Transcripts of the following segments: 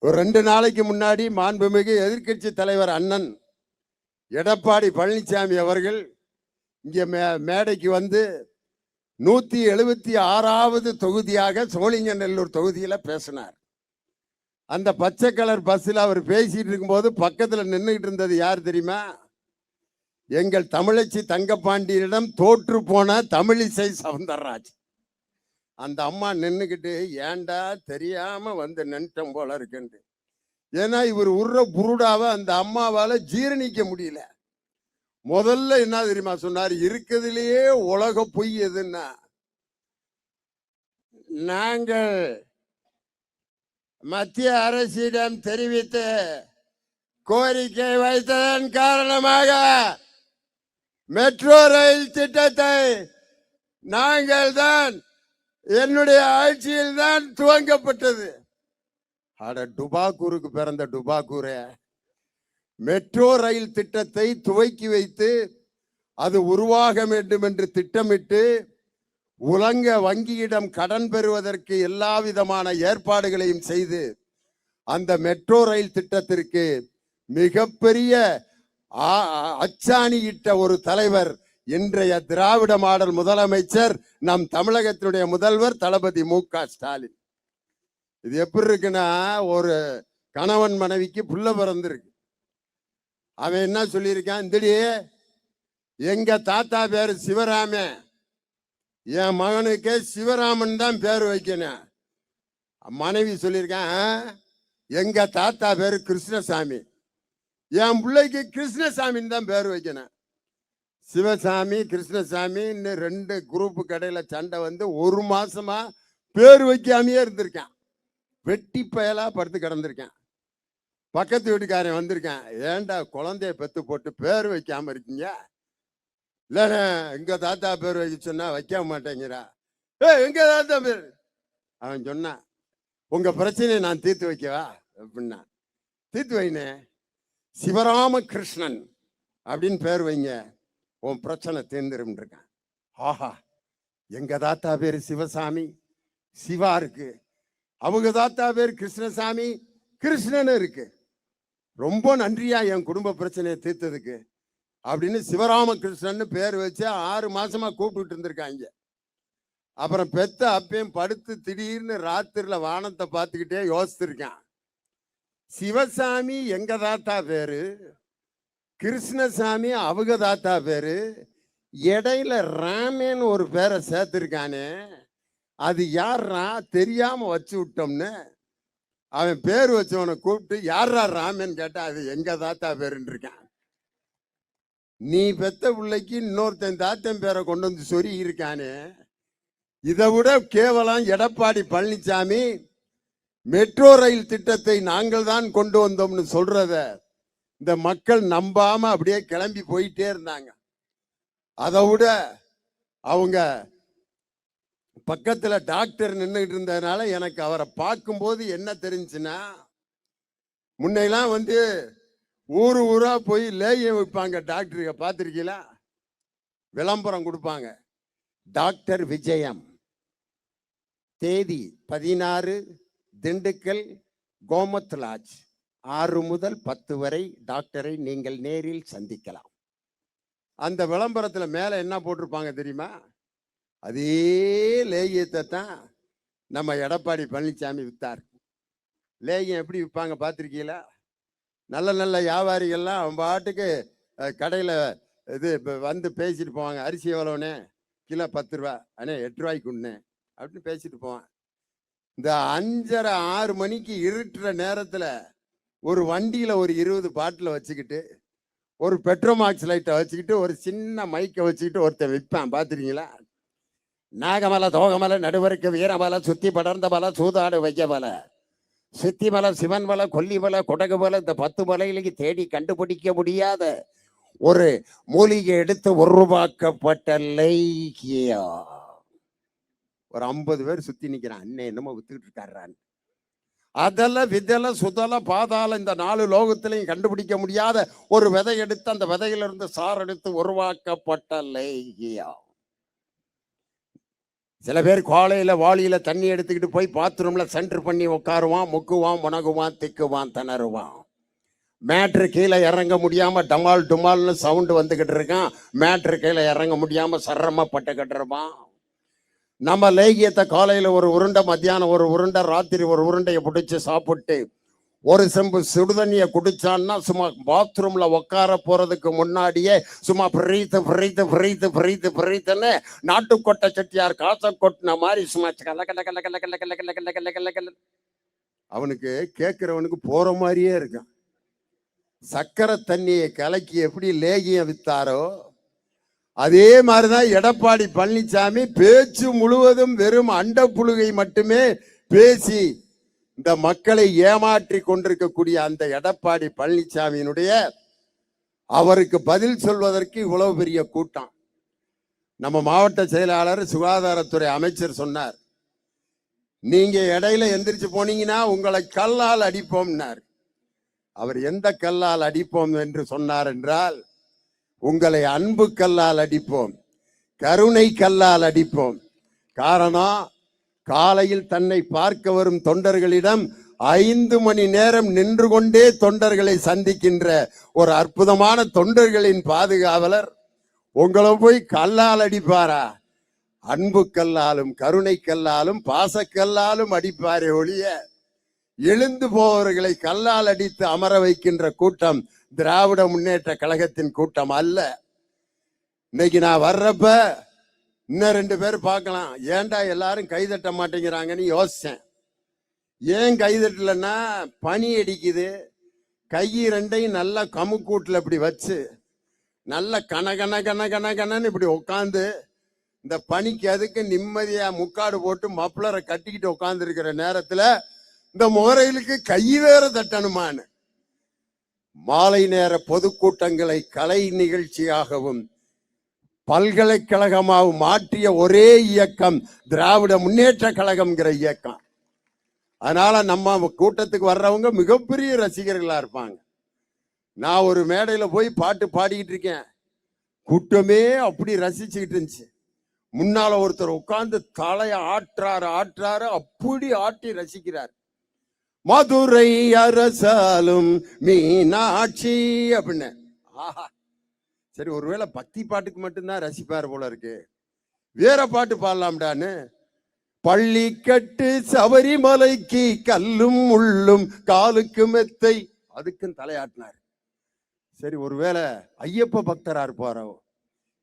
ஒரு 2 நாளைக்கு முன்னாடி மாண்புமிகு எதிர்க்கட்சி தலைவர் அண்ணன் எடப்பாடி பழனிசாமி அவர்கள் இங்கே மேடைக்கு வந்து 176வது தொகுதியாக சோழிங்கநல்லூர் தொகுதியில பேசினார். அந்த பச்சை கலர் பஸ்ஸில் அவர் பேசிட்டு இருக்கும்போது பக்கத்தில் நின்றுகிட்டு இருந்தது யார் தெரியுமா? எங்கள் தமிழச்சி தங்கப்பாண்டியிடம் தோற்று போன தமிழிசை சவுந்தரராஜ். அந்த அம்மா நின்றுக்கிட்டு ஏண்டா தெரியாம வந்து நின்றுட்டோம் போல இருக்குன்னு. ஏன்னா இவர் உருற புருடாவை அந்த அம்மாவால ஜீரணிக்க முடியல. முதல்ல என்ன தெரியுமா சொன்னார்? இருக்கிறதுலயே உலக பொய் எதுன்னா, நாங்கள் மத்திய அரசிடம் தெரிவித்த கோரிக்கை வைத்ததன் காரணமாக மெட்ரோ ரயில் திட்டத்தை நாங்கள் தான் என்னுடைய ஆட்சியில் தான் துவங்கப்பட்டது. அட டுபாக்கூருக்கு பிறந்த டுபாக்கூரே, மெட்ரோ ரயில் திட்டத்தை துவக்கி வைத்து அது உருவாக வேண்டும் என்று திட்டமிட்டு உலக வங்கியிடம் கடன் பெறுவதற்கு எல்லா விதமான ஏற்பாடுகளையும் செய்து அந்த மெட்ரோ ரயில் திட்டத்திற்கு மிகப்பெரிய அச்சாணியிட்ட ஒரு தலைவர் இன்றைய திராவிட மாடல் முதலமைச்சர் நம் தமிழகத்தினுடைய முதல்வர் தளபதி மு.க. ஸ்டாலின். இது எப்படி இருக்குன்னா, ஒரு கணவன் மனைவிக்கு புள்ள பிறந்திருக்கு. அவன் என்ன சொல்லியிருக்கான்? இந்தடி எங்க தாத்தா பேரு சிவராம, என் மகனுக்கு சிவராமன் தான் பேர் வைக்கணும். மனைவி சொல்லியிருக்கான் எங்க தாத்தா பேரு கிருஷ்ணசாமி, என் பிள்ளைக்கு கிருஷ்ணசாமின்னு தான் பேர் வைக்கணும். சிவசாமி கிருஷ்ணசாமி இன்னும் 2 குரூப்பு கடையில சண்டை வந்து 1 மாசமா பேர் வைக்காமையே இருந்திருக்கான். வெட்டி பயலா படுத்து கிடந்திருக்கேன். பக்கத்து வீட்டுக்காரன் வந்திருக்கேன், ஏண்டா குழந்தைய பெத்து போட்டு பேர் வைக்காம இருக்கீங்க? இல்ல எங்க தாத்தா பேர் வைக்க சொன்னா வைக்க மாட்டேங்கிறா. எங்க தாத்தா பேர்? அவன் சொன்னான், உங்க பிரச்சனையை நான் தீர்த்து வைக்கவா அப்படின்னா. தீர்த்து வைனே, சிவராமகிருஷ்ணன் அப்படின்னு பேர் வைங்க, உன் பிரச்சனை தீர்ந்துரும் இருக்கான். ஆஹா, எங்க தாத்தா பேரு சிவசாமி, சிவா இருக்கு. அவங்க தாத்தா பேர் கிருஷ்ணசாமி, கிருஷ்ணன் இருக்கு. ரொம்ப நன்றியா என் குடும்ப பிரச்சனையை தீர்த்ததுக்கு அப்படின்னு சிவராமகிருஷ்ணன் பேர் வச்சு 6 மாசமா கூப்பிட்டு இருந்திருக்காங்க. அப்புறம் பெத்த அப்பயும் படுத்து திடீர்னு ராத்திரில வானத்தை பார்த்துக்கிட்டே யோசிச்சிருக்கான். சிவசாமி எங்க தாத்தா பேரு, கிருஷ்ணசாமி அவங்க தாத்தா பேரு, இடையில ராமன் ஒரு பேரை சேர்த்திருக்கானே, அது யாரா தெரியாம வச்சு விட்டோம்னு அவன் பேர் வச்சவனை கூப்பிட்டு யாரா ராமன் கேட்டா அது எங்க தாத்தா பேருன்னு இருக்கான். நீ பெத்த பிள்ளைக்கு இன்னொருத்தன் தாத்தன் பேரை கொண்டு வந்து சொறி இருக்கானே. இதை விட கேவலம் எடப்பாடி பழனிசாமி மெட்ரோ ரயில் திட்டத்தை நாங்கள் தான் கொண்டு வந்தோம்னு சொல்றத இந்த மக்கள் நம்பாம அப்படியே கிளம்பி போயிட்டே இருந்தாங்க. அதை விட அவங்க பக்கத்துல டாக்டர் நின்றுட்டு இருந்ததுனால எனக்கு அவரை பார்க்கும்போது என்ன தெரிஞ்சுன்னா, முன்னையெல்லாம் வந்து ஊரா போய் லேயம் வைப்பாங்க. டாக்டருக்கு பார்த்துருக்கீங்களா? விளம்பரம் கொடுப்பாங்க. டாக்டர் விஜயம், தேதி 16, திண்டுக்கல் கோமத் லாட்ஜ், 6 முதல் 10 வரை டாக்டரை நீங்கள் நேரில் சந்திக்கலாம். அந்த விளம்பரத்துல மேல என்ன போட்டிருப்பாங்க தெரியுமா? அதே லேகியத்தை தான் நம்ம எடப்பாடி பழனிசாமி வித்தார். லேகியம் எப்படி விற்பாங்க பார்த்துருக்கீங்களா? நல்ல நல்ல வியாபாரிகள்லாம் அவன் பாட்டுக்கு கடையில் இது வந்து பேசிட்டு போவாங்க. அரிசி எவ்வளோனே? கிலோ 10 ரூபா. அண்ணே 8 ரூபாய்க்கு உண்ணே அப்படின்னு பேசிட்டு போவான். இந்த 5:30 6 மணிக்கு இருட்டுற நேரத்தில் ஒரு வண்டியில் ஒரு 20 பாட்டில் வச்சுக்கிட்டு, ஒரு பெட்ரோமாக்ஸ் லைட்டை வச்சுக்கிட்டு, ஒரு சின்ன மைக்கை வச்சுக்கிட்டு ஒருத்தன் விற்பான். பார்த்துருக்கீங்களா? நாகமலை தோகமலை நடுவருக்கு வீரமலை சுத்தி படர்ந்த மலை சூதாடு வைக்க மலை சித்தி மலை சிவன் மலை கொல்லி மலை கொடகு மலை, இந்த 10 மலையிலேயே தேடி கண்டுபிடிக்க முடியாத ஒரு மூலிகை எடுத்து உருவாக்கப்பட்ட லேகியா. ஒரு 50 பேர் சுத்தி நிக்கிறான். அண்ணே என்னமோ வித்துக்கிட்டு இருக்காரு. அதெல்லாம் விதல சுதல பாதாள இந்த 4 லோகத்திலையும் கண்டுபிடிக்க முடியாத ஒரு விதை எடுத்து அந்த விதையிலிருந்து சார் எடுத்து உருவாக்கப்பட்ட லேகியா. சில பேர் காலையில வாளியில தண்ணி எடுத்துக்கிட்டு போய் பாத்ரூம்ல சென்டர் பண்ணி உட்காருவான், முக்குவான், முனகுவான், திக்குவான், திணறுவான். மேட்ரு கீழே இறங்க முடியாம டமால் டுமால்னு சவுண்டு வந்துகிட்டு இருக்கான். மேட்ரு கீழே இறங்க முடியாம சிரமப்பட்டுக்கிட்டு இருப்பான். நம்ம லேகியத்தை காலையில ஒரு உருண்டை, மத்தியானம் ஒரு உருண்டை, ராத்திரி ஒரு உருண்டையை பிடிச்சி சாப்பிட்டு ஒரு செம்பு சுடுதண்ணியை குடிச்சான்னா சும்மா பாத்ரூம்ல உட்கார போறதுக்கு முன்னாடியே சும்மா பிரித்துன்னு நாட்டுக்கொட்டை செட்டியார் காசை கொட்டின மாதிரி சும்மா கல்ல கல்ல கல்ல கல்ல கல்ல கல்ல கல்ல கல்ல கல்ல கல்ல கல்ல அவனுக்கு கேட்கிறவனுக்கு போற மாதிரியே இருக்கான். சக்கரை தண்ணியை கலக்கி எப்படி லேகியம் வித்தாரோ அதே மாதிரிதான் எடப்பாடி பழனிசாமி பேச்சு முழுவதும் வெறும் அண்ட புழுகை மட்டுமே பேசி இந்த மக்களை ஏமாற்றி கொண்டிருக்கக்கூடிய அந்த எடப்பாடி பழனிசாமியினுடைய அவருக்கு பதில் சொல்வதற்கு இவ்வளவு பெரிய கூட்டம். நம்ம மாவட்ட செயலாளர் சுகாதாரத்துறை அமைச்சர் சொன்னார், நீங்க இடையில எந்திரிச்சு போனீங்கன்னா உங்களை கல்லால் அடிப்போம்னார். அவர் எந்த கல்லால் அடிப்போம் என்று சொன்னார் என்றால், உங்களை அன்பு கல்லால் அடிப்போம், கருணை கல்லால் அடிப்போம். காரணம், காலையில் தன்னை பார்க்க வரும் தொண்டர்களிடம் 5 மணி நேரம் நின்று கொண்டே தொண்டர்களை சந்திக்கின்ற ஒரு அற்புதமான தொண்டர்களின் பாதுகாவலர் உங்களை போய் கல்லால் அடிப்பாரா? அன்பு கல்லாலும் கருணை கல்லாலும் பாசக்கல்லாலும் அடிப்பாரே ஒழிய எழுந்து போவர்களை கல்லால் அடித்து அமர வைக்கின்ற கூட்டம் திராவிட முன்னேற்ற கழகத்தின் கூட்டம் அல்ல. இன்னைக்கு நான் வர்றப்ப இன்னும் 2 பேர் பார்க்கலாம், ஏன்டா எல்லாரும் கைதட்ட மாட்டேங்கிறாங்கன்னு யோசிச்சேன். ஏன் கைதட்டலன்னா, பனி அடிக்குது, கை 2ஐயும் நல்லா கமுக்கூட்டில் இப்படி வச்சு நல்ல கனன்னு இப்படி உட்காந்து இந்த பனிக்கு அதுக்கு நிம்மதியா முக்காடு போட்டு மப்ளரை கட்டிக்கிட்டு உட்கார்ந்து இருக்கிற நேரத்துல இந்த முகரைகளுக்கு கை வேற தட்டணுமான்னு மாலை நேர பொதுக்கூட்டங்களை கலை நிகழ்ச்சியாகவும் பல்கலைக்கழகமாக மாற்றிய ஒரே இயக்கம் திராவிட முன்னேற்ற கழகம்ங்கிற இயக்கம். அதனால நம்ம கூட்டத்துக்கு வர்றவங்க மிகப்பெரிய ரசிகர்களா இருப்பாங்க. நான் ஒரு மேடையில போய் பாட்டு பாடிக்கிட்டு இருக்கேன், கூட்டமே அப்படி ரசிச்சுக்கிட்டு இருந்துச்சு. முன்னால ஒருத்தர் உட்கார்ந்து தலைய ஆட்டுறாரு, அப்படி ஆட்டி ரசிக்கிறார். மதுரை அரசாலும் மீனாட்சி அப்படின்னு. ஆஹா, சரி, ஒருவேளை பக்தி பாட்டுக்கு மட்டும்தான் ரசிப்பார் போல இருக்கு, வேற பாட்டு பாடலாம்டான்னு பள்ளிக்கட்டு சபரிமலைக்கு கல்லும் முள்ளும் காலுக்கு மெத்தை அதுக்கும் தலையாட்டினார். சரி, ஒருவேளை ஐயப்ப பக்தரா இருப்பாரோ,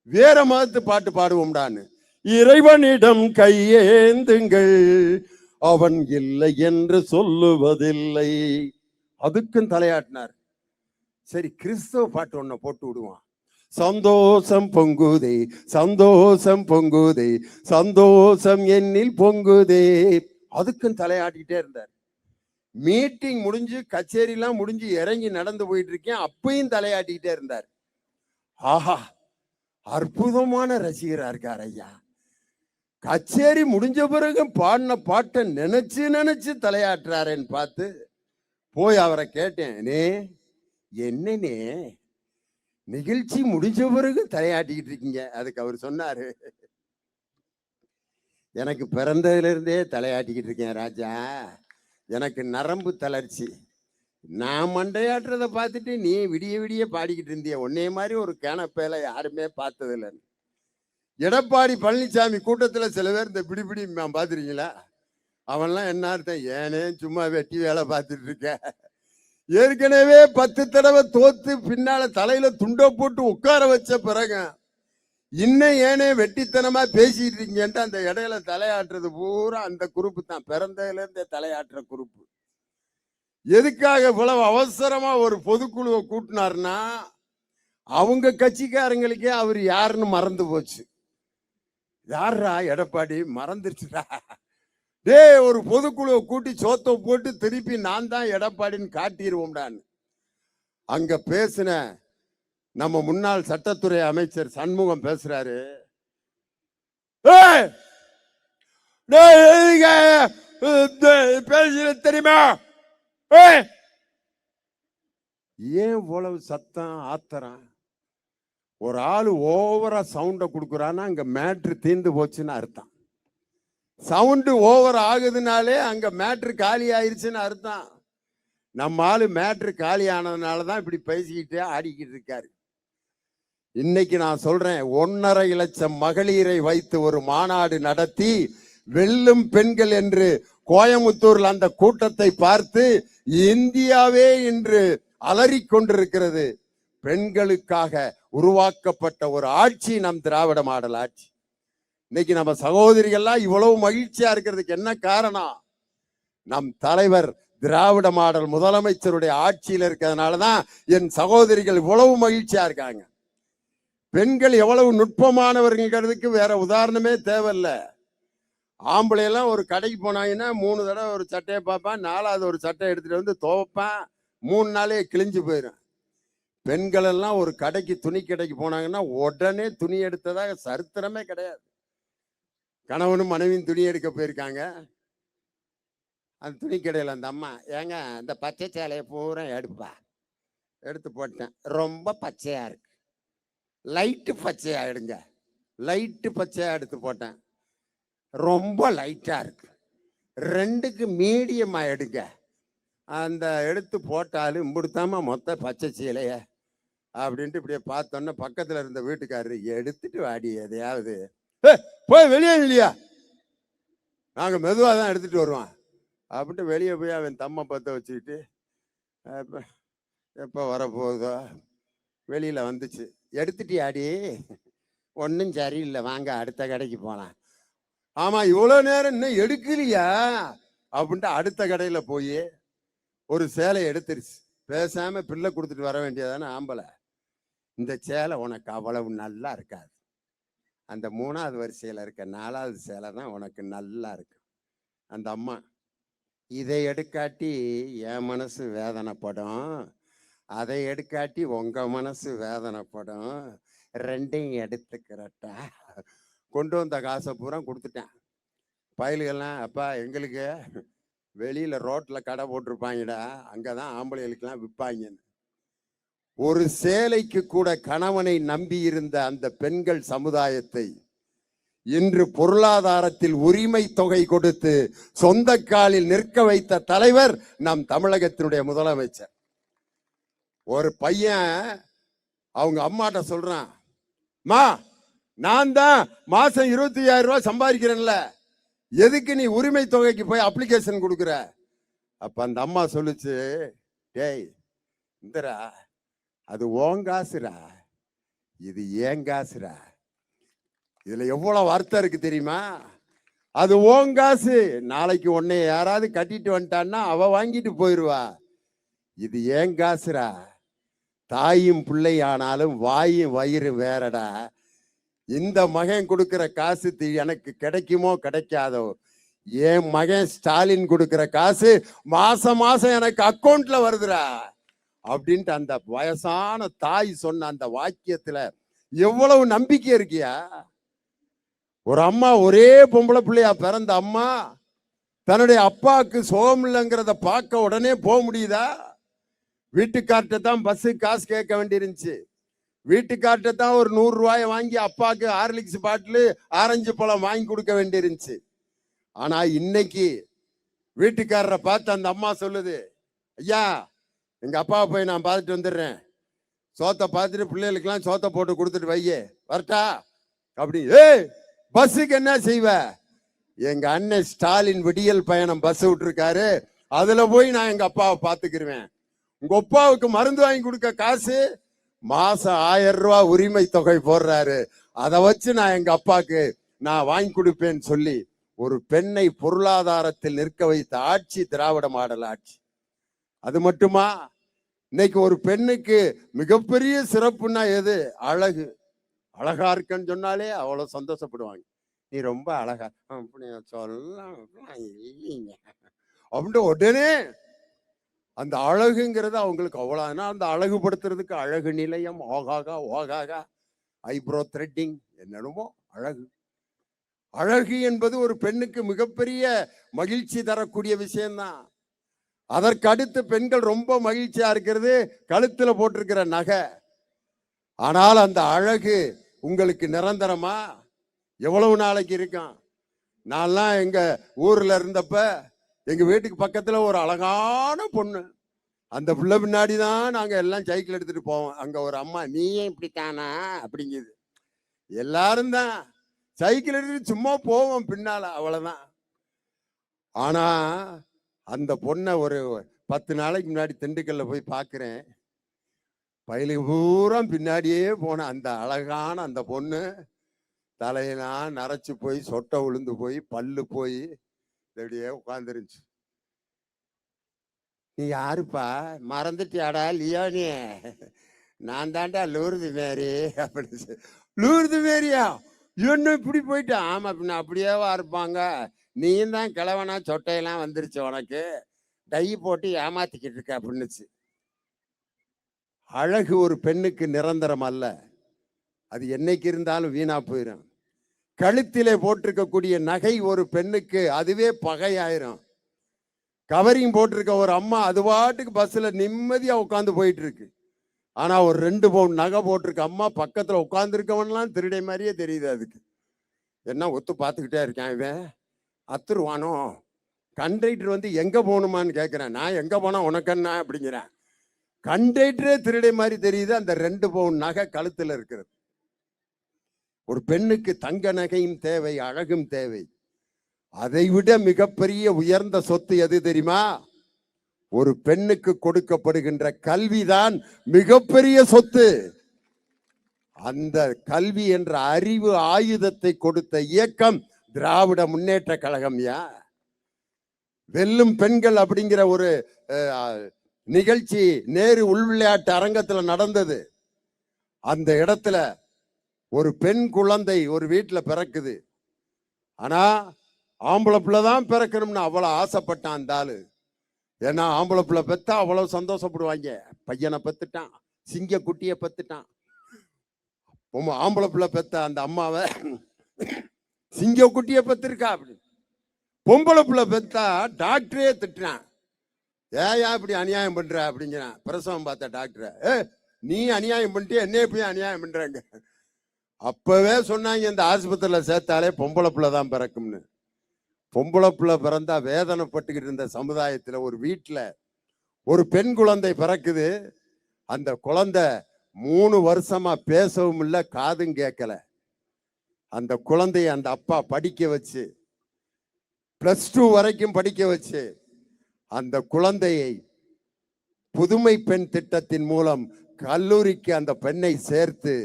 வேற மதத்து பாட்டு பாடுவோம்டான்னு இறைவனிடம் கையேந்துங்கள் அவன் இல்லை என்று சொல்லுவதில்லை அதுக்கும் தலையாட்டினார். சரி, கிறிஸ்தவ பாட்டு ஒன்ன போட்டு விடுவான், சந்தோஷம் பொங்குதே சந்தோஷம் பொங்குதே சந்தோஷம் என்னில் பொங்குதே அதுக்கும் தலையாட்டிக்கிட்டே இருந்தார். மீட்டிங் முடிஞ்சு கச்சேரிலாம் முடிஞ்சு இறங்கி நடந்து போயிட்டு இருக்கேன், அப்பயும் தலையாட்டிக்கிட்டே இருந்தார். ஆஹா, அற்புதமான ரசிகரா இருக்கார் ஐயா. கச்சேரி முடிஞ்ச பிறகு பாடின பாட்டை நினைச்சு தலையாட்டுறாருன்னு பார்த்து போய் அவரை கேட்டேன், என்னன்னே நிகழ்ச்சி முடிஞ்ச பிறகு தலையாட்டிக்கிட்டு இருக்கீங்க? அதுக்கு அவர் சொன்னாரு, எனக்கு பிறந்ததுல இருந்தே தலையாட்டிக்கிட்டு இருக்கேன் ராஜா, எனக்கு நரம்பு தளர்ச்சி. நான் மண்டையாட்டுறத பார்த்துட்டு நீ விடிய விடிய பாடிக்கிட்டு இருந்திய, உன்னைய மாதிரி ஒரு கேனப்பேல யாருமே பார்த்தது இல்லைன்னு. எடப்பாடி பழனிசாமி கூட்டத்தில் சில பேர் இந்த பிடிபிடி பார்த்துருக்கீங்களா? அவன்லாம் என்ன அர்த்தம், ஏனே சும்மா வெட்டி வேலை பார்த்துட்டு இருக்க, ஏற்கனவே 10 தடவை தோத்து பின்னால தலையில துண்டை போட்டு உட்கார வச்ச பிறகு இன்னும் ஏனே வெட்டித்தனமா பேசிட்டு இருக்கீங்கன்ட்டு அந்த இடையில தலையாட்டுறது பூரா அந்த குரூப்பு தான், பிறந்ததுல இருந்தே தலையாட்டுற குரூப்பு. எதுக்காக இவ்வளவு அவசரமா ஒரு பொதுக்குழுவை கூட்டினார்னா, அவங்க கட்சிக்காரங்களுக்கே அவர் யாருன்னு மறந்து போச்சு. யாரா எடப்பாடி மறந்துருச்சுடா, ஒரு பொதுக்குழுவை கூட்டி சோத்தை போட்டு திருப்பி நான் தான் எடப்பாடின்னு காட்டிடுவோம்டான்னு. அங்க பேசின நம்ம முன்னாள் சட்டத்துறை அமைச்சர் சண்முகம் பேசுறாரு, பேசுற தெரியுமா, ஏன் இவ்வளவு சத்தம் ஆத்தரம்? ஒரு ஆளு ஓவரா சவுண்ட கொடுக்குறான்னா அங்க மேட்ரு தீர்ந்து போச்சுன்னு அர்த்தம். சவுண்டு ஓவர் ஆகுதுனாலே அங்க மேட்ரு காலி ஆயிருச்சுன்னு அர்த்தம். நம்ம ஆளு மேட்ரு காலி ஆனதுனாலதான் இப்படி பேசிக்கிட்டே ஆடிக்கிட்டு இருக்காரு. இன்னைக்கு நான் சொல்றேன், 1.5 லட்சம் மகளிரை வைத்து ஒரு மாநாடு நடத்தி வெல்லும் பெண்கள் என்று கோயமுத்தூர்ல அந்த கூட்டத்தை பார்த்து இந்தியாவே இன்று அலறிக் கொண்டிருக்கிறது. பெண்களுக்காக உருவாக்கப்பட்ட ஒரு ஆட்சி நம் திராவிட மாடல் ஆட்சி. இன்னைக்கு நம்ம சகோதரிகள்லாம் இவ்வளவு மகிழ்ச்சியா இருக்கிறதுக்கு என்ன காரணம்? நம் தலைவர் திராவிட மாடல் முதலமைச்சருடைய ஆட்சியில் இருக்கிறதுனாலதான் என் சகோதரிகள் இவ்வளவு மகிழ்ச்சியா இருக்காங்க. பெண்கள் எவ்வளவு நுட்பமானவர்களுக்கு வேற உதாரணமே தேவையில்லை. ஆம்பளை எல்லாம் ஒரு கடைக்கு போனாங்கன்னா 3 தடவை ஒரு சட்டையை பார்ப்பான், 4வது ஒரு சட்டை எடுத்துட்டு வந்து துவைப்பான், 3 நாளே கிழிஞ்சு போயிடும். பெண்கள் எல்லாம் ஒரு கடைக்கு துணி கடைக்கு போனாங்கன்னா உடனே துணி எடுத்ததாக சரித்திரமே கிடையாது. கணவனும் மனைவியும் துணி எடுக்க போயிருக்காங்க. அந்த துணி கடையில் அந்த அம்மா, ஏங்க இந்த பச்சை சேலையை பூரா எடுப்பா, எடுத்து போட்டேன், ரொம்ப பச்சையா இருக்கு, லைட்டு பச்சையா எடுங்க, லைட்டு பச்சையா எடுத்து போட்டேன், ரொம்ப லைட்டா இருக்கு, 2க்கு மீடியமா எடுங்க. அந்த எடுத்து போட்டாலும் இம்புடுத்தாம மொத்த பச்சை சீலைய அப்படின்ட்டு இப்படியே பார்த்தோன்னா பக்கத்துல இருந்த வீட்டுக்காரரு, எடுத்துட்டு வாடி எதையாவது, போய் வெளியே இல்லையா, நாங்க மெதுவாக தான் எடுத்துட்டு வருவோம் அப்படின்ட்டு வெளியே போய் அவன் தம்மை பற்ற வச்சுக்கிட்டு எப்போ வரப்போகுதோ வெளியில வந்துச்சு, எடுத்துட்டியாடி, ஒன்றும் சரியில்லை, வாங்க அடுத்த கடைக்கு போலாம். ஆமா இவ்வளோ நேரம் இன்னும் எடுக்கலையா அப்படின்ட்டு அடுத்த கடையில போய் ஒரு சேலை எடுத்துருச்சு. பேசாம பிள்ளை கொடுத்துட்டு வர வேண்டியதானே ஆம்பளை. இந்த சேலை உனக்கு அவ்வளவு நல்லா இருக்காது, அந்த 3வது வரிசையில இருக்க 4வது சேலை தான் உனக்கு நல்லா இருக்கு. அந்த அம்மா, இதை எடுக்காட்டி என் மனசு வேதனைப்படும், அதை எடுக்காட்டி உங்க மனசு வேதனைப்படும், 2யும் எடுத்துக்கிறட்டா. கொண்டு வந்த காசை பூரா கொடுத்துட்டேன். பயலுகள்லாம், அப்பா எங்களுக்கு வெளியில ரோட்ல கடை போட்டிருப்பாங்கடா, அங்கதான் ஆம்பளைகளுக்கெல்லாம் விற்பாங்கன்னு. ஒரு சேலைக்கு கூட கணவனை நம்பி இருந்த அந்த பெண்கள் சமுதாயத்தை இன்று பொருளாதாரத்தில் உரிமை தொகை கொடுத்து சொந்த காலில் நிற்க வைத்த தலைவர் நம் தமிழகத்தினுடைய முதலமைச்சர். ஒரு பையன் அவங்க அம்மாட்ட சொல்றான், மா நான் தான் மாசம் 25,000 ரூபாய் சம்பாதிக்கிறேன்ல, எதுக்கு நீ உரிமை தொகைக்கு போய் அப்ளிகேஷன் கொடுக்குற? அப்ப அந்த அம்மா சொல்லுச்சு, டேய் இந்தரா, அது ஓன் காசுரா, இது ஏன் காசுரா. இதுல எவ்வளவு அர்த்தம் இருக்கு தெரியுமா? அது ஓன் காசு, நாளைக்கு உன்னை யாராவது கட்டிட்டு வந்துட்டான்னா அவ வாங்கிட்டு போயிருவா. இது ஏன் காசுரா, தாயும் பிள்ளை ஆனாலும் வாயும் வயிறு வேறடா. இந்த மகன் கொடுக்கிற காசு எனக்கு கிடைக்குமோ கிடைக்காதோ, என் மகன் ஸ்டாலின் கொடுக்கிற காசு மாசம் மாசம் எனக்கு அக்கௌண்ட்ல வருதுடா அப்படின்ட்டு அந்த வயசான தாய் சொன்ன அந்த வாக்கியத்துல எவ்வளவு நம்பிக்கை இருக்கியா? ஒரு அம்மா, ஒரே பொம்பளை பிள்ளையா பிறந்த அம்மா தன்னுடைய அப்பாவுக்கு சுகம் இல்லைங்கிறத பார்க்க உடனே போக முடியுதா? வீட்டுக்கார்ட்ட தான் பஸ்ஸு காசு கேட்க வேண்டியிருந்துச்சு. வீட்டுக்கார்ட்ட தான் ஒரு 100 ரூபாயை வாங்கி அப்பாவுக்கு ஹார்லிக்ஸ் பாட்டில் ஆரஞ்சு பழம் வாங்கி கொடுக்க வேண்டியிருந்துச்சு. ஆனா இன்னைக்கு வீட்டுக்காரரை பார்த்து அந்த அம்மா சொல்லுது, ஐயா எங்க அப்பாவை போய் நான் பார்த்துட்டு வந்துடுறேன், சோத்தை பார்த்துட்டு பிள்ளைகளுக்கெல்லாம் சோத்தை போட்டு கொடுத்துட்டு வையே வரட்டா அப்படி. பஸ்ஸுக்கு என்ன செய்வ? எங்க அண்ணன் ஸ்டாலின் விடியல் பயணம் பஸ் விட்டுருக்காரு, அதுல போய் நான் எங்க அப்பாவை பார்த்துக்கிருவேன். உங்க அப்பாவுக்கு மருந்து வாங்கி கொடுக்க காசு மாசம் 1000 ரூபாய் உரிமை தொகை போடுறாரு, அதை வச்சு நான் எங்க அப்பாவுக்கு நான் வாங்கி கொடுப்பேன்னு சொல்லி ஒரு பெண்ணை பொருளாதாரத்தில் நிற்க வைத்த ஆட்சி திராவிட மாடல் ஆட்சி. அது மட்டுமா, இன்னைக்கு ஒரு பெண்ணுக்கு மிகப்பெரிய சிறப்புன்னா எது? அழகு. அழகா இருக்குன்னு சொன்னாலே அவ்வளவு சந்தோஷப்படுவாங்க. நீ ரொம்ப அழகா அப்படி சொல்லலாம் அப்படின்ட்டு உடனே அந்த அழகுங்கிறது அவங்களுக்கு அவ்வளவு. அந்த அழகுபடுத்துறதுக்கு அழகு நிலையம், ஓகாகா ஐப்ரோ த்ரெட்டிங், என்னென்னமோ அழகு. அழகு என்பது ஒரு பெண்ணுக்கு மிகப்பெரிய மகிழ்ச்சி தரக்கூடிய விஷயம்தான். அதற்கு அடுத்து பெண்கள் ரொம்ப மகிழ்ச்சியா இருக்கிறது கழுத்துல போட்டிருக்கிற நகை. ஆனால் அந்த அழகு உங்களுக்கு நிரந்தரமா? எவ்வளவு நாளைக்கு இருக்கும்? நான்லாம் எங்க ஊர்ல இருந்தப்ப எங்க வீட்டுக்கு பக்கத்துல ஒரு அழகான பொண்ணு, அந்த பிள்ளை பின்னாடி தான் நாங்க எல்லாம் சைக்கிள் எடுத்துட்டு போவோம். அங்க ஒரு அம்மா, நீ ஏன் இப்படித்தானா அப்படிங்குது. எல்லாரும் தான் சைக்கிள் எடுத்துட்டு சும்மா போவோம் பின்னால, அவ்வளவுதான். ஆனா அந்த பொண்ணை ஒரு 10 நாளைக்கு முன்னாடி திண்டுக்கல்ல போய் பார்க்கிறேன். பயிலுக்கு பூரா பின்னாடியே போன அந்த அழகான அந்த பொண்ணு தலையெல்லாம் நரைச்சு போய் சொட்டை விழுந்து போய் பல்லு போய் இப்படியே உட்காந்துருந்துச்சு. நீ யாருப்பா, மறந்துட்டியாடா லியோனி? நான் தாண்டா லூர்து மேரி அப்படின்னு. லூர்து மேரியா? என்ன இப்படி போயிட்டா? ஆமா, பின்ன அப்படியேவா இருப்பாங்க, நீயும் தான் கிழவனா, சொட்டையெல்லாம் வந்துருச்சு உனக்கு, டை போட்டு ஏமாத்திக்கிட்டு இருக்க அப்படின்னுச்சு. அழகு ஒரு பெண்ணுக்கு நிரந்தரம் அல்ல, அது என்னைக்கு இருந்தாலும் வீணா போயிடும். கழுத்திலே போட்டிருக்கக்கூடிய நகை ஒரு பெண்ணுக்கு அதுவே பகையாயிரும். கவரிங் போட்டிருக்க ஒரு அம்மா அது பாட்டுக்கு பஸ்ல நிம்மதியா உட்காந்து போயிட்டு இருக்கு. ஆனா ஒரு 2 பவுன் நகை போட்டிருக்க அம்மா பக்கத்துல உட்காந்துருக்கவன்லாம் திருடை மாதிரியே தெரியுது. அதுக்கு என்ன ஒத்து பார்த்துக்கிட்டே இருக்கேன், இவன் அத்துருவானோ. கண்டக்டர் வந்து எங்க போகணுமான்னு கேட்கிறேன். நான் எங்க போனா உனக்கு என்ன அப்படிங்கிறேன். கண்டக்டரே திருடை மாதிரி தெரியுது, அந்த 2 பவுன் நகை கழுத்துல இருக்கிறது. ஒரு பெண்ணுக்கு தங்க நகையும் தேவை, அழகும் தேவை. அதை விட மிகப்பெரிய உயர்ந்த சொத்து எது தெரியுமா? ஒரு பெண்ணுக்கு கொடுக்கப்படுகின்ற கல்விதான் மிகப்பெரிய சொத்து. அந்த கல்வி என்ற அறிவு ஆயுதத்தை கொடுத்த இயக்கம் திராவிட முன்னேற்ற கழகம். வெல்லும் பெண்கள் அப்படிங்கிற ஒரு நிகழ்ச்சி நேரு உள் விளையாட்டு அரங்கத்துல நடந்தது. அந்த இடத்துல ஒரு பெண் குழந்தை ஒரு வீட்டுல பிறக்குது. ஆனா ஆம்பளை பிள்ளை தான் பிறக்கணும்னு அவ்வளவு ஆசைப்பட்டான் அந்த ஆளு. ஏன்னா ஆம்பளை பிள்ளை பெத்தா அவ்வளவு சந்தோஷப்படுவாங்க. பையனை பெத்துட்டான், சிங்க குட்டிய பெத்துட்டான். ஆம்பளை பிள்ளை பெத்த அந்த அம்மாவை சிங்க குட்டிய பெத்திருக்கா அப்படி. பொம்பளை பிள்ளை பெத்தா டாக்டரே திட்டுறான், ஏயா இப்படி அநியாயம் பண்ற அப்படிங்கிறான். பிரசவம் பார்த்த டாக்டர், நீ அநியாயம் பண்ணிட்டு என்ன போய் அநியாயம் பண்றாங்க. அப்பவே சொன்னாங்க, இந்த ஆஸ்பத்திரியில சேர்த்தாலே பொம்பளை பிள்ளை தான் பிறக்கும்னு. பொம்பளை பிள்ளை பிறந்தா வேதனைப்பட்டுக்கிட்டு இருந்த சமுதாயத்துல ஒரு வீட்டுல ஒரு பெண் குழந்தை பிறக்குது. அந்த குழந்தை 3 வருஷமா பேசவும் இல்லை, காதும் கேட்கல. அந்த குழந்தைய அந்த அப்பா படிக்க வச்சு +2 வரைக்கும் படிக்க வச்சு அந்த குழந்தையை புதுமை பெண் திட்டத்தின் மூலம் கல்லூரிக்கு அந்த பெண்ணை சேர்த்து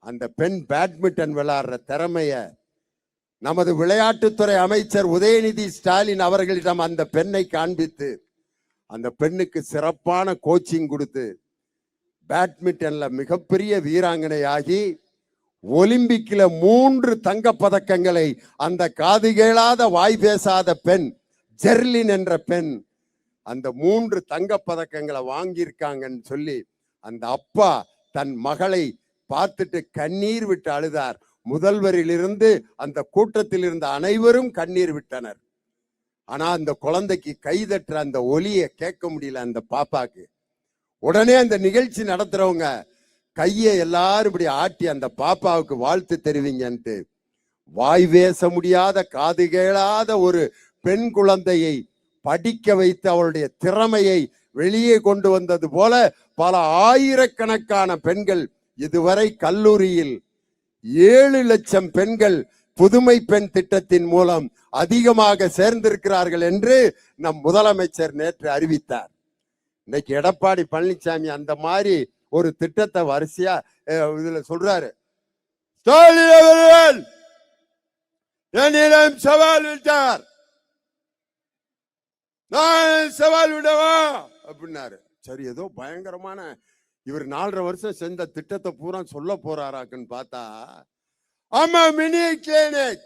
அந்த பெண் பேட்மிண்டன் விளையாடுற திறமைய நமது விளையாட்டுத்துறை அமைச்சர் உதயநிதி ஸ்டாலின் அவர்களிடம் அந்த பெண்ணை காண்பித்து அந்த பெண்ணுக்கு சிறப்பான கோச்சிங் கொடுத்து பேட்மிண்டன்ல மிகப்பெரிய வீராங்கனையாகி ஒலிம்பிக்ல 3 தங்க பதக்கங்களை அந்த காது கேளாத வாய் பேசாத பெண் ஜெர்லின் என்ற பெண் அந்த 3 தங்க பதக்கங்களை வாங்கியிருக்காங்கன்னு சொல்லி அந்த அப்பா தன் மகளை பார்த்துட்டு கண்ணீர் விட்டு அழுதார். முதல்வரிலிருந்து அந்த கூட்டத்தில் இருந்த அனைவரும் கண்ணீர் விட்டனர். ஆனா அந்த குழந்தைக்கு கைதட்டுற அந்த ஒலியை கேட்க முடியல அந்த பாப்பாக்கு. உடனே அந்த நிகழ்ச்சி நடத்துறவங்க கையை எல்லாரும் இப்படி ஆட்டி அந்த பாப்பாவுக்கு வாழ்த்து தெரிவிங்கன்ட்டு வாய் பேச முடியாத காது கேளாத ஒரு பெண் குழந்தையை படிக்க வைத்து அவளுடைய திறமையை வெளியே கொண்டு வந்தது போல பல ஆயிரக்கணக்கான பெண்கள் இதுவரை கல்லூரியில் 7 லட்சம் பெண்கள் புதுமை பெண் திட்டத்தின் மூலம் அதிகமாக சேர்ந்திருக்கிறார்கள் என்று நம் முதலமைச்சர் நேற்று அறிவித்தார். இன்னைக்கு எடப்பாடி பழனிசாமி அந்த மாதிரி ஒரு திட்டத்தை வரிசையா இதுல சொல்றாரு. ஸ்டாலின் அவர்கள் என்னிடம் சவால் விட்டார், நான் சவால் விடவா அப்படின்னாரு. சரி, ஏதோ பயங்கரமான இவர் 4.5 வருஷம் செஞ்ச திட்டத்தை பூரா சொல்ல போறாராக்குன்னு பார்த்தா, அம்மா மினி கிளினிக்,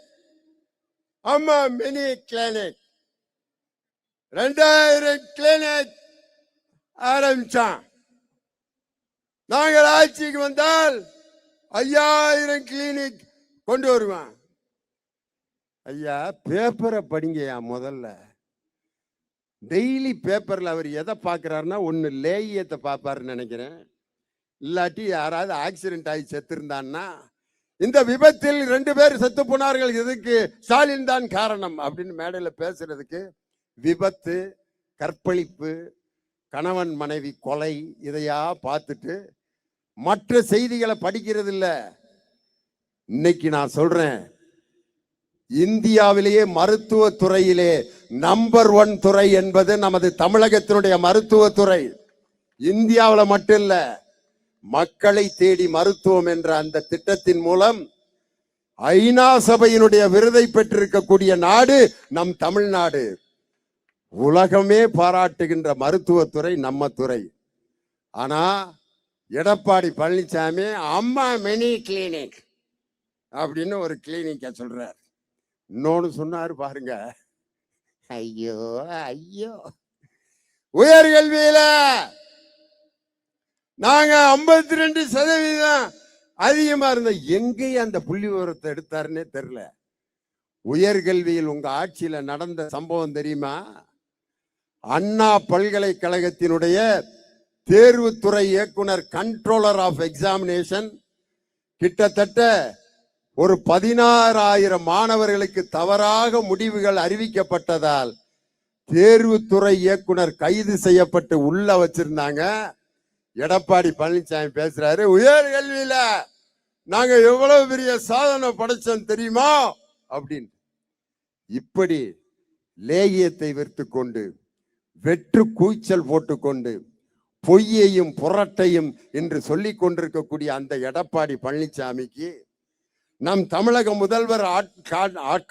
அம்மா மினி கிளினிக் 2000 கிளினிக் ஆரம்பிச்சான். நாங்கள் ஆட்சிக்கு வந்தால் 5000 கிளினிக் கொண்டு வருவான். ஐயா, பேப்பரை படிங்கய்யா முதல்ல. டெய்லி பேப்பர்ல அவர் எதை பார்க்கிறாருன்னா, ஒன்னு லேயத்தை பார்ப்பாருன்னு நினைக்கிறேன், இல்லாட்டி யாராவது ஆக்சிடென்ட் ஆகி செத்துருந்தான்னா இந்த விபத்தில் 2 பேர் செத்து போனார்கள், இதுக்கு ஸ்டாலின் தான் காரணம் அப்படின்னு மேடையில பேசுறதுக்கு விபத்து, கற்பழிப்பு, கணவன் மனைவி கொலை இதையா பார்த்துட்டு மற்ற செய்திகளை படிக்கிறது இல்ல. இன்னைக்கு நான் சொல்றேன், இந்தியாவிலேயே மருத்துவ துறையிலே நம்பர் 1 துறை என்பது நமது தமிழகத்தினுடைய மருத்துவத்துறை. இந்தியாவில் மட்டும் இல்ல, மக்களை தேடி மருத்துவம் என்ற அந்த திட்டத்தின் மூலம் ஐநா சபையினுடைய விருதை பெற்றிருக்கக்கூடிய நாடு நம் தமிழ்நாடு. உலகமே பாராட்டுகின்ற மருத்துவத்துறை நம்ம துறை. ஆனா எடப்பாடி பழனிசாமி அம்மா மினி கிளினிக் அப்படின்னு ஒரு கிளினிக்க சொல்றார். இன்னொன்னு சொன்னாரு பாருங்க, ஐயோ ஐயோ, உயர்கல்வியில நாங்க 52% அதிகமா இருந்த, எங்கேயும் அந்த புள்ளி விவரத்தை எடுத்தாருன்னே தெரியல. உயர்கல்வியில் உங்க ஆட்சியில நடந்த சம்பவம் தெரியுமா? அண்ணா பல்கலைக்கழகத்தினுடைய தேர்வுத்துறை இயக்குனர், கண்ட்ரோலர் ஆஃப் எக்ஸாமினேஷன், கிட்டத்தட்ட ஒரு 16,000 மாணவர்களுக்கு தவறாக முடிவுகள் அறிவிக்கப்பட்டதால் தேர்வுத்துறை இயக்குனர் கைது செய்யப்பட்டு உள்ள வச்சிருந்தாங்க. எடப்பாடி பழனிசாமி பேசுறாரு, உயர்கல்வியில நாங்க எவ்வளவு பெரிய சாதனை படைச்சோம் தெரியுமா அப்படின்னு. இப்படி லேகியத்தை விற்று கொண்டு, வெற்று கூச்சல் போட்டுக்கொண்டு, பொய்யையும் புரட்டையும் என்று சொல்லிக் கொண்டிருக்கக்கூடிய அந்த எடப்பாடி பழனிசாமிக்கு நம் தமிழக முதல்வர்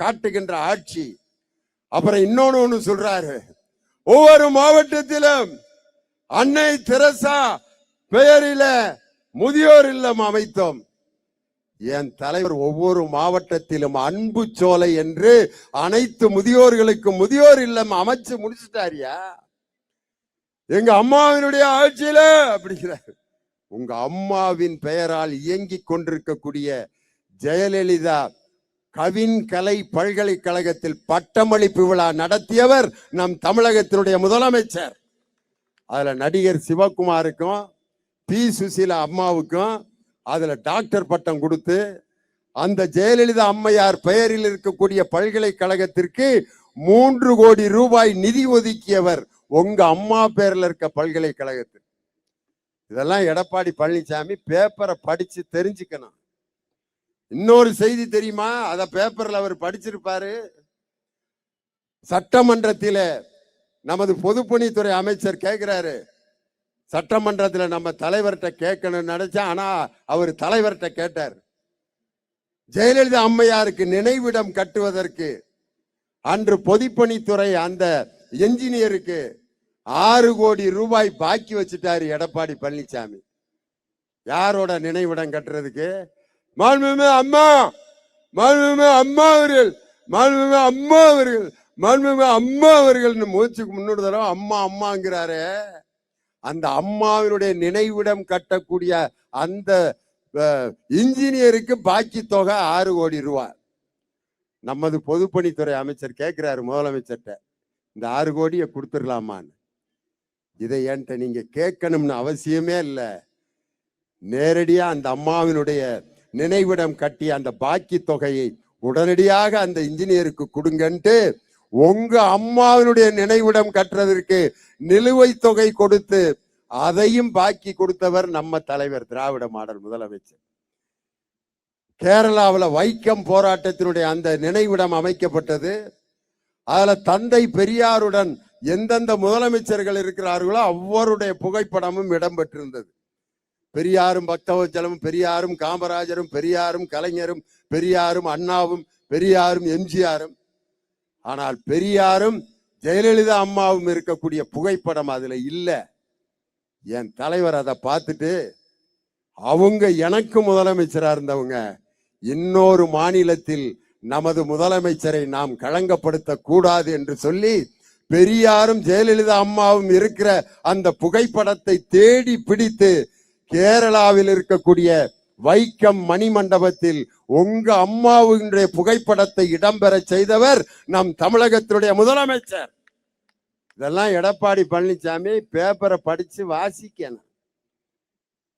காட்டுகின்ற ஆட்சி. அப்புறம் இன்னொன்னு சொல்றாரு, ஒவ்வொரு மாவட்டத்திலும் அன்னை தெரசா பெயரில முதியோர் இல்லம் அமைத்தோம். என் தலைவர் ஒவ்வொரு மாவட்டத்திலும் அன்பு சோலை என்று அனைத்து முதியோர்களுக்கு முதியோர் இல்லம் அமைச்சு முடிச்சுட்டாரியா? எங்க அம்மாவினுடைய ஆட்சியில அப்படிங்கிறார். உங்க அம்மாவின் பெயரால் இயங்கிக் கொண்டிருக்கக்கூடிய ஜெயலலிதா கவின்கலை பல்கலைக்கழகத்தில் பட்டமளிப்பு விழா நடத்தியவர் நம் தமிழகத்தினுடைய முதலமைச்சர். அதுல நடிகர் சிவகுமாருக்கும் பி சுசீலா அம்மாவுக்கும் அதுல டாக்டர் பட்டம் கொடுத்து அந்த ஜெயலலிதா அம்மையார் பெயரில் இருக்கக்கூடிய பல்கலைக்கழகத்திற்கு 3 கோடி ரூபாய் நிதி ஒதுக்கியவர் உங்க அம்மா பேர்ல இருக்க பல்கலைக்கழகத்தில். இதெல்லாம் எடப்பாடி பழனிசாமி பேப்பரை படிச்சு தெரிஞ்சுக்கணும். இன்னொரு செய்தி தெரியுமா? அத பேப்பர்ல அவர் படிச்சிருப்பாரு. சட்டமன்றத்தில நமது பொதுப்பணித்துறை அமைச்சர் கேட்கிறாரு, சட்டமன்றத்துல நம்ம தலைவர்கிட்ட கேட்கணும்னு நினைச்சா, ஆனா அவர் தலைவர்கிட்ட கேட்டார், ஜெயலலிதா அம்மையாருக்கு நினைவிடம் கட்டுவதற்கு அன்று பொதுப்பணித்துறை அந்த என்ஜினியருக்கு 6 கோடி ரூபாய் பாக்கி வச்சுட்டாரு எடப்பாடி பழனிசாமி. யாரோட நினைவிடம் கட்டுறதுக்கு? மாண்புமிகு அம்மா, மாண்புமிகு அம்மா அவர்கள், மாண்புமிகு அம்மா அவர்கள், மாண்புமிகு அம்மா அவர்கள் மூச்சுக்கு முன்னோடு தடவை அம்மா அம்மாங்கிறாரு. அந்த அம்மாவினுடைய நினைவிடம் கட்டக்கூடிய அந்த இன்ஜினியருக்கு பாக்கி தொகை 6 கோடி ரூபாய். நமது பொதுப்பணித்துறை அமைச்சர் கேட்கிறாரு முதலமைச்சர்கிட்ட, இந்த 6 கோடியை கொடுத்துடலாமான்னு. இதை என்கிட்ட நீங்க கேட்கணும்னு அவசியமே இல்லை. நேரடியா அந்த அம்மாவினுடைய நினைவிடம் கட்டி அந்த பாக்கி தொகையை உடனடியாக அந்த இன்ஜினியருக்கு கொடுங்கன்ட்டு உங்க அம்மாவினுடைய நினைவிடம் கட்டுறதற்கு நிலுவைத் தொகை கொடுத்து அதையும் பாக்கி கொடுத்தவர் நம்ம தலைவர், திராவிட மாடல் முதலமைச்சர். கேரளாவில் வைக்கம் போராட்டத்தினுடைய அந்த நினைவிடம் அமைக்கப்பட்டது. அதுல தந்தை பெரியாருடன் எந்தெந்த முதலமைச்சர்கள் இருக்கிறார்களோ அவருடைய புகைப்படமும் இடம்பெற்றிருந்தது. பெரியாரும் பக்தவச்சலமும், பெரியாரும் காமராஜரும், பெரியாரும் கலைஞரும், பெரியாரும் அண்ணாவும், பெரியாரும் எம்ஜிஆரும். ஆனால் பெரியாரும் ஜெயலலிதா அம்மாவும் இருக்கக்கூடிய புகைப்படம் அதுல இல்ல. என் தலைவர் அதை பார்த்துட்டு, அவங்க எனக்கு முதலமைச்சரா இருந்தவங்க, இன்னொரு மாநிலத்தில் நமது முதலமைச்சரை நாம் களங்கப்படுத்த கூடாது என்று சொல்லி பெரியாரும் ஜெயலலிதா அம்மாவும் இருக்கிற அந்த புகைப்படத்தை தேடி பிடித்து கேரளாவில் இருக்கக்கூடிய வைக்கம் மணிமண்டபத்தில் உங்க அம்மாவுடைய புகைப்படத்தை இடம்பெற செய்தவர் நம் தமிழகத்தினுடைய முதலமைச்சர். இதெல்லாம் எடப்பாடி பழனிசாமி பேப்பரை படிச்சு வாசிக்கணும்.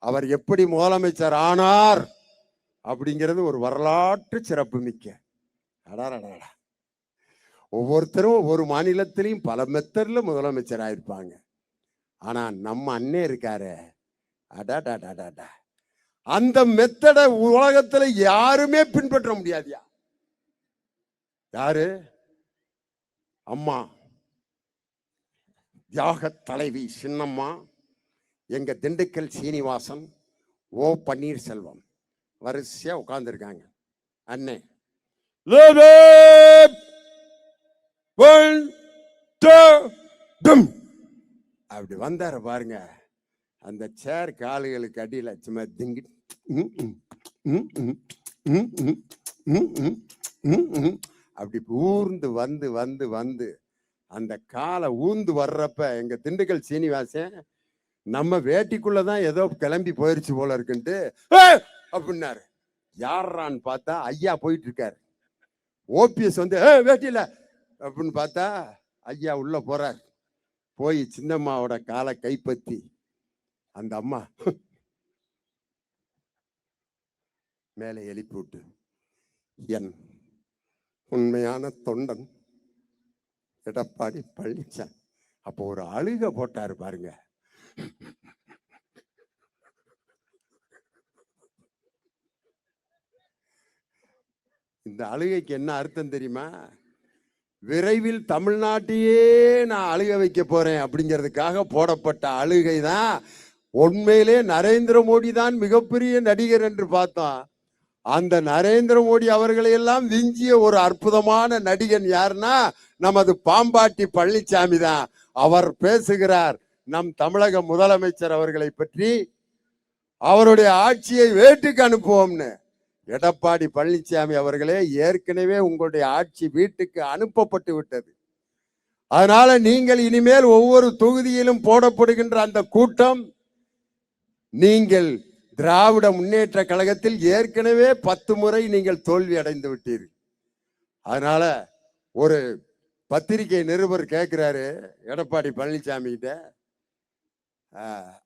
அவர் எப்படி முதலமைச்சர் ஆனார் அப்படிங்கிறது ஒரு வரலாற்று சிறப்பு மிக்க. அடாடா, ஒவ்வொருத்தரும் ஒவ்வொரு மாநிலத்திலையும் பல மெத்தட்ல முதலமைச்சர் ஆயிருப்பாங்க. ஆனா நம்ம அண்ணே இருக்காரு, அடாடாடாடா, அந்த மெத்தட உலகத்துல யாருமே பின்பற்ற முடியாதியா. யாரு? அம்மா தியாக தலைவி சின்னம்மா, எங்க திண்டுக்கல் சீனிவாசன், ஓ பன்னீர்செல்வம் வரிசையா உட்கார்ந்துருக்காங்க. அண்ணே அப்படி வந்தார பாருங்க. அந்த சேர் காலுகளுக்கு அடியில சும்மா திங்கி அப்படி ஊர்ந்து வந்து வந்து வந்து அந்த காலை ஊந்து வர்றப்ப எங்க திண்டுக்கல் சீனிவாசன் நம்ம வேட்டிக்குள்ளதான் ஏதோ கிளம்பி போயிருச்சு போல இருக்குன்ட்டு அப்படின்னாரு. யாரான்னு பார்த்தா ஐயா போயிட்டு இருக்காரு. ஓபிஎஸ் வந்து வேட்டியில அப்படின்னு பார்த்தா ஐயா உள்ள போறார். போய் சின்னம்மாவோட காலை கைப்பற்றி அந்த அம்மா மேலே எழுப்பி விட்டு, என் உண்மையான தொண்டன் எடப்பாடி பழனிசாமி. அப்போ ஒரு அழுக போட்டாரு பாருங்க. இந்த அழுகைக்கு என்ன அர்த்தம் தெரியுமா? விரைவில் தமிழ்நாட்டையே நான் அழுக வைக்க போறேன் அப்படிங்கிறதுக்காக போடப்பட்ட அழுகை தான். உண்மையிலே நரேந்திர மோடி தான் மிகப்பெரிய நடிகர் என்று பார்த்தோம். அந்த நரேந்திர மோடி அவர்களை எல்லாம் விஞ்சிய ஒரு அற்புதமான நடிகன் யாருன்னா நமது பாம்பாட்டி பழனிசாமி தான். அவர் பேசுகிறார் நம் தமிழக முதலமைச்சர் அவர்களை பற்றி, அவருடைய ஆட்சியை வேட்டுக்கு அனுப்புவோம்னு. எடப்பாடி பழனிசாமி அவர்களே, ஏற்கனவே உங்களுடைய ஆட்சி வீட்டுக்கு அனுப்பப்பட்டு விட்டது. அதனால நீங்கள் இனிமேல் ஒவ்வொரு தொகுதியிலும் போடப்படுகின்ற அந்த கூட்டம், நீங்கள் திராவிட முன்னேற்ற கழகத்தில் ஏற்கனவே 10 முறை நீங்கள் தோல்வி அடைந்து விட்டீர்கள். அதனால ஒரு பத்திரிகை நிருபர் கேட்கிறாரு எடப்பாடி பழனிசாமி கிட்ட,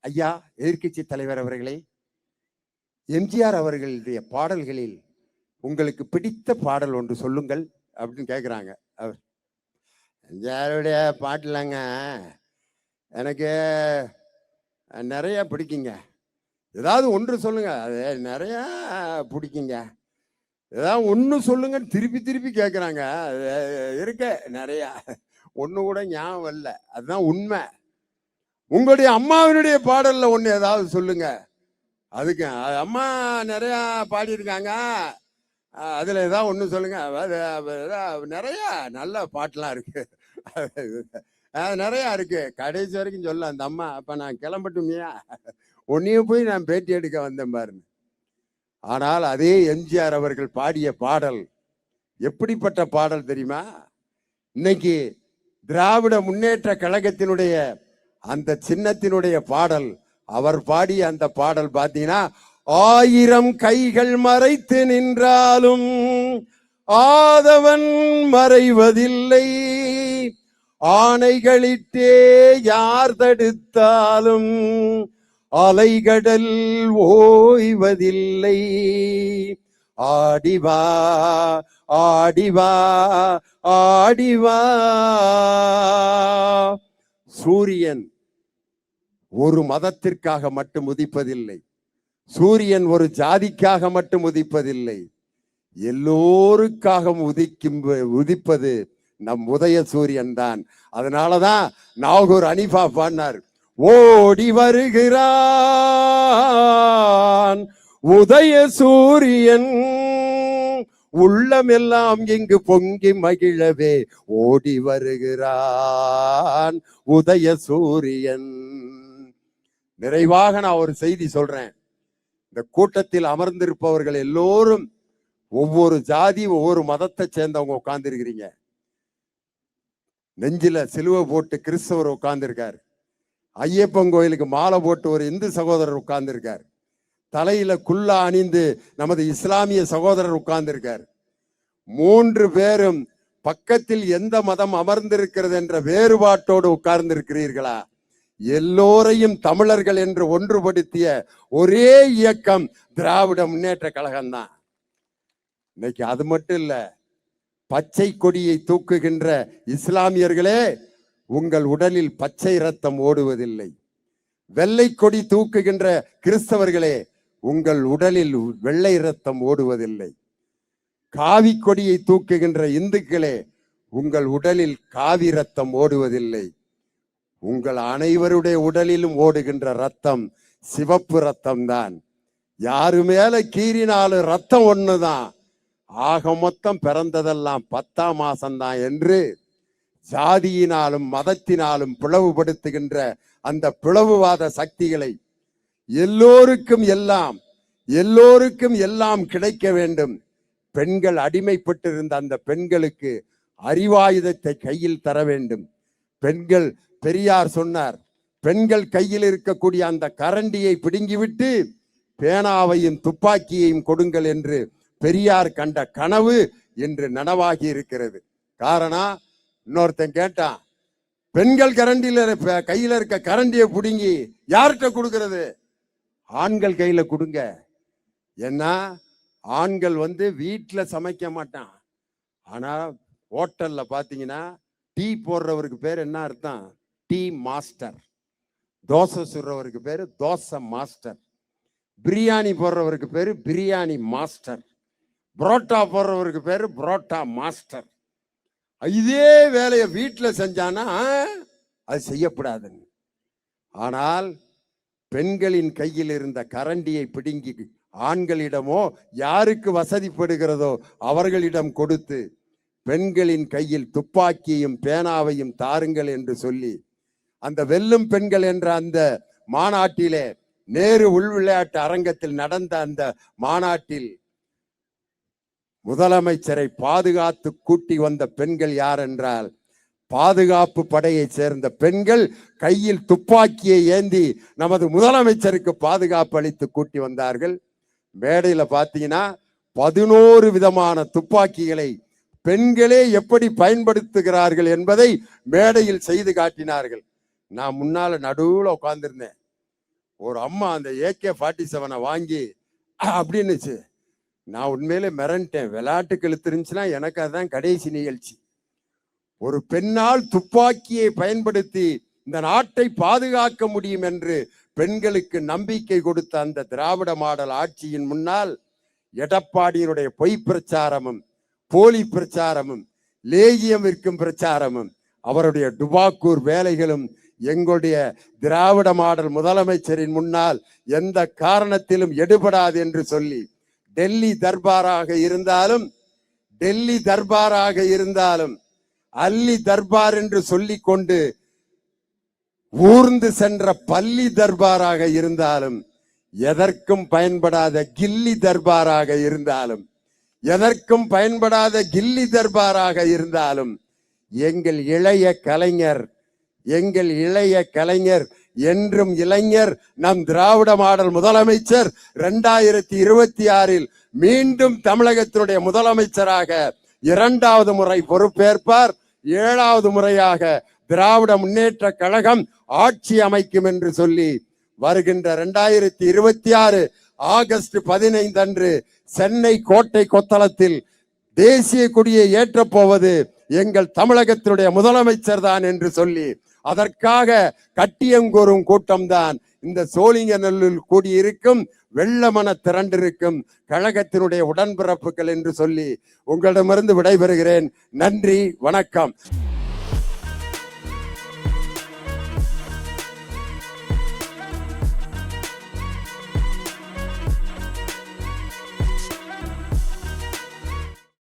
ஐயா எதிர்க்கட்சி தலைவர் அவர்களே, எம்ஜிஆர் அவர்களுடைய பாடல்களில் உங்களுக்கு பிடித்த பாடல் ஒன்று சொல்லுங்கள் அப்படின்னு கேட்குறாங்க. அவர், எம்ஜிஆருடைய பாட்டுலங்க எனக்கு நிறைய பிடிக்குங்க, ஏதாவது ஒன்று சொல்லுங்க. அது நிறைய பிடிக்குங்க, ஏதாவது ஒன்று சொல்லுங்க. திருப்பி திருப்பி கேட்குறாங்க. இருக்க நிறையா, ஒன்று கூட ஞாபகம் இல்லை. அதுதான் உண்மை. உங்களுடைய அம்மாவினுடைய பாடல்ல ஒன்று ஏதாவது சொல்லுங்க. அதுக்கு அம்மா நிறையா பாடியிருக்காங்க, அதில் ஏதாவது ஒன்று சொல்லுங்க. நிறையா நல்ல பாட்டெலாம் இருக்கு, நிறையா இருக்கு, கடைசி வரைக்கும் சொல்ல அந்த அம்மா. அப்போ நான் கிளம்பட்டுமையா, உன்னையும் போய் நான் பேட்டி எடுக்க வந்தேன் பாருங்க. ஆனால் அதே எம்ஜிஆர் அவர்கள் பாடிய பாடல் எப்படிப்பட்ட பாடல் தெரியுமா? இன்னைக்கு திராவிட முன்னேற்ற கழகத்தினுடைய அந்த சின்னத்தினுடைய பாடல், அவர் பாடிய அந்த பாடல் பார்த்தீங்கன்னா, 1000 கைகள் மறைத்து நின்றாலும் ஆதவன் மறைவதில்லை, ஆணைகளிட்டே யார் தடுத்தாலும் அலைகடல் ஓய்வதில்லை, ஆடிவா ஆடிவா ஆடிவா. சூரியன் ஒரு மதத்திற்காக மட்டும் உதிப்பதில்லை, சூரியன் ஒரு ஜாதிக்காக மட்டும் உதிப்பதில்லை, எல்லோருக்காக உதிப்பது நம் உதய சூரியன் தான். அதனாலதான் நாகூர் அனிஃபா பாடினார், ஓடி வருகிறான் உதய சூரியன், உள்ளமெல்லாம் இங்கு பொங்கி மகிழவே ஓடி வருகிறான் உதய சூரியன். நிறைவாக நான் ஒரு செய்தி சொல்றேன். இந்த கூட்டத்தில் அமர்ந்திருப்பவர்கள் எல்லோரும் ஒவ்வொரு ஜாதி ஒவ்வொரு மதத்தை சேர்ந்தவங்க உட்கார்ந்து இருக்கிறீங்க. நெஞ்சில சிலுவை போட்டு கிறிஸ்தவர் உட்கார்ந்து இருக்காரு, ஐயப்பன் கோயிலுக்கு மாலை போட்டு ஒரு இந்து சகோதரர் உட்கார்ந்து இருக்கார், தலையில குல்லா அணிந்து நமது இஸ்லாமிய சகோதரர் உட்கார்ந்து இருக்கார். 3 பேரும் பக்கத்தில் எந்த மதம் அமர்ந்திருக்கிறது என்ற வேறுபாட்டோடு உட்கார்ந்து இருக்கிறீர்களா? எல்லோரையும் தமிழர்கள் என்று ஒன்றுபடுத்திய ஒரே இயக்கம் திராவிட முன்னேற்ற கழகம் தான். இன்னைக்கு அது மட்டும் இல்ல, பச்சை கொடியை தூக்குகின்ற இஸ்லாமியர்களே, உங்கள் உடலில் பச்சை ரத்தம் ஓடுவதில்லை. வெள்ளை கொடி தூக்குகின்ற கிறிஸ்தவர்களே, உங்கள் உடலில் வெள்ளை ரத்தம் ஓடுவதில்லை. காவி கொடியை தூக்குகின்ற இந்துக்களே, உங்கள் உடலில் காவி ரத்தம் ஓடுவதில்லை. உங்கள் அனைவருடைய உடலிலும் ஓடுகின்ற ரத்தம் சிவப்பு ரத்தம் தான். யாரு மேல கீறினாலும் ரத்தம் ஒண்ணுதான். ஆக மொத்தம் பிறந்ததெல்லாம் 10ஆம் மாசம்தான் என்று ஜாதியினாலும் மதத்தினாலும் பிளவுபடுத்துகின்ற அந்த பிளவுவாத சக்திகளை எல்லோருக்கும் எல்லாம் கிடைக்க வேண்டும். பெண்கள் அடிமைப்பட்டிருந்த அந்த பெண்களுக்கு அறிவாயுதத்தை கையில் தர வேண்டும். பெண்கள், பெரியார் சொன்னார், பெண்கள் கையில் இருக்கக்கூடிய அந்த கரண்டியை பிடுங்கிவிட்டு பேனாவையும் துப்பாக்கியையும் கொடுங்கள் என்று பெரியார் கண்ட கனவு இன்று நனவாகி இருக்கிறது. காரணம், இன்னொருத்தன் கேட்டான், பெண்கள் கையில இருக்க கரண்டியை பிடுங்கி யார்கிட்ட கொடுக்கிறது? ஆண்கள் கையில கொடுங்க. ஏன்னா ஆண்கள் வீட்டுல சமைக்க மாட்டான். ஆனா ஹோட்டல்ல பாத்தீங்கன்னா டீ போடுறவருக்கு பேர் என்ன அர்த்தம்? Tea master. தோசை சுடுறவருக்கு பேரு தோசை மாஸ்டர். பிரியாணி போடுறவருக்கு பேரு பிரியாணி மாஸ்டர். புரோட்டா போடுறவருக்கு பேரு புரோட்டா மாஸ்டர். இதே வேலையை வீட்டுல செஞ்சானா அது செய்யப்படாதுன்னு. ஆனால் பெண்களின் கையில் இருந்த கரண்டியை பிடுங்கி ஆண்களிடமோ யாருக்கு வசதிப்படுகிறதோ அவர்களிடம் கொடுத்து பெண்களின் கையில் துப்பாக்கியையும் பேனாவையும் தாருங்கள் என்று சொல்லி அந்த வெல்லும் பெண்கள் என்ற அந்த மாநாட்டிலே, நேரு உள் விளையாட்டு அரங்கத்தில் நடந்த அந்த மாநாட்டில் முதலமைச்சரை பாதுகாத்து கூட்டி வந்த பெண்கள் யார் என்றால், பாதுகாப்பு படையை சேர்ந்த பெண்கள் கையில் துப்பாக்கியை ஏந்தி நமது முதலமைச்சருக்கு பாதுகாப்பு அளித்து கூட்டி வந்தார்கள். மேடையில பாத்தீங்கன்னா 11 விதமான துப்பாக்கிகளை பெண்களே எப்படி பயன்படுத்துகிறார்கள் என்பதை மேடையில் செய்து காட்டினார்கள். நான் முன்னால நடுவுல உட்கார்ந்திருந்தேன். ஒரு அம்மா அந்த AK-47 வாங்கி அப்படின்னுச்சு. நான் உண்மையிலே மிரண்டேன். விளையாட்டுக்கு இழுத்துருந்துச்சுன்னா எனக்கு அதுதான் கடைசி நிகழ்ச்சி. ஒரு பெண்ணால் துப்பாக்கியை பயன்படுத்தி இந்த நாட்டை பாதுகாக்க முடியும் என்று பெண்களுக்கு நம்பிக்கை கொடுத்த அந்த திராவிட மாடல் ஆட்சியின் முன்னால் எடப்பாடியினுடைய பொய் பிரச்சாரமும் போலி பிரச்சாரமும் லேகியம் விற்கும் பிரச்சாரமும் அவருடைய டுபாக்கூர் வேலைகளும் எங்களுடைய திராவிட மாடல் முதலமைச்சரின் முன்னால் எந்த காரணத்திலும் எடுபடாது என்று சொல்லி டெல்லி தர்பாராக இருந்தாலும் அல்லி தர்பார் என்று சொல்லிக் கொண்டு ஊர்ந்து சென்ற பள்ளி தர்பாராக இருந்தாலும், எதற்கும் பயன்படாத கில்லி தர்பாராக இருந்தாலும் எங்கள் இளைய கலைஞர் என்றும் இளைஞர். நம் திராவிட மாடல் முதலமைச்சர் 2026 மீண்டும் தமிழகத்தினுடைய முதலமைச்சராக 2வது முறை பொறுப்பேற்பார். 7வது முறையாக திராவிட முன்னேற்ற கழகம் ஆட்சி அமைக்கும் என்று சொல்லி வருகின்ற 2026 ஆகஸ்ட் 15 அன்று சென்னை கோட்டை கொத்தளத்தில் தேசிய கொடியை ஏற்றப் போவது எங்கள் தமிழகத்தினுடைய முதலமைச்சர் தான் என்று சொல்லி அதற்காக கட்டியங்கூறும் கூட்டம்தான் இந்த சோழிங்கநல்லூரில் கூடியிருக்கும் வெள்ளமன திரண்டிருக்கும் கழகத்தினுடைய உடன்பிறப்புகள் என்று சொல்லி உங்களிடமிருந்து விடைபெறுகிறேன். நன்றி, வணக்கம்.